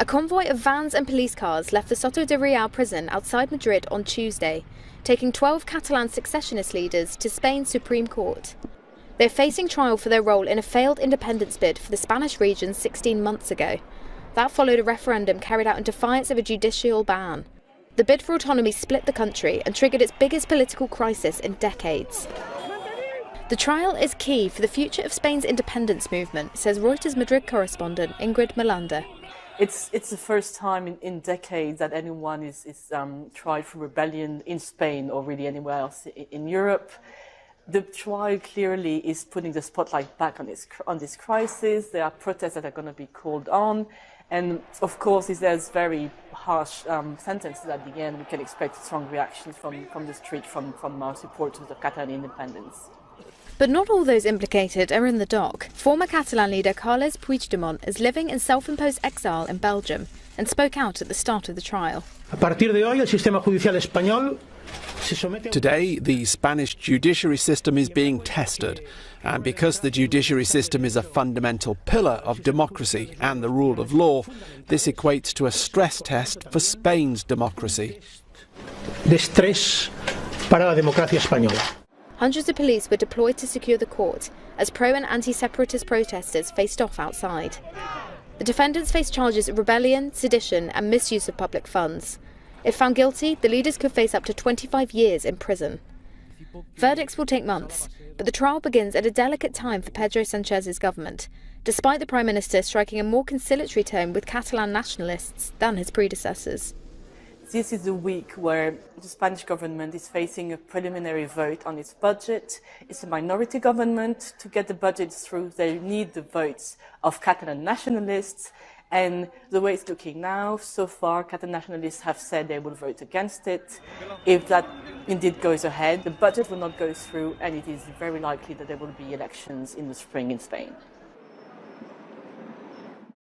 convoy of vans and police cars left the Soto de Real prison outside Madrid on Tuesday, taking 12 Catalan secessionist leaders to Spain's Supreme Court. They're facing trial for their role in a failed independence bid for the Spanish region 16 months ago. That followed a referendum carried out in defiance of a judicial ban. The bid for autonomy split the country and triggered its biggest political crisis in decades. The trial is key for the future of Spain's independence movement, says Reuters Madrid correspondent Ingrid Melanda. It's the first time in decades that anyone is tried for rebellion in Spain or really anywhere else in Europe. The trial clearly is putting the spotlight back on this crisis. There are protests that are going to be called on. And of course, if there's very harsh sentences at the end, we can expect strong reactions from the street, from our supporters of Catalan independence. But not all those implicated are in the dock. Former Catalan leader Carles Puigdemont is living in self-imposed exile in Belgium and spoke out at the start of the trial. Today, the Spanish judiciary system is being tested, and because the judiciary system is a fundamental pillar of democracy and the rule of law, this equates to a stress test for Spain's democracy. Hundreds of police were deployed to secure the court as pro- and anti-separatist protesters faced off outside. The defendants face charges of rebellion, sedition and misuse of public funds. If found guilty, the leaders could face up to 25 years in prison. Verdicts will take months, but the trial begins at a delicate time for Pedro Sanchez's government, despite the Prime Minister striking a more conciliatory tone with Catalan nationalists than his predecessors. This is the week where the Spanish government is facing a preliminary vote on its budget. It's a minority government. To get the budget through, they need the votes of Catalan nationalists. And the way it's looking now, so far, Catalan nationalists have said they will vote against it. If that indeed goes ahead, the budget will not go through, and it is very likely that there will be elections in the spring in Spain.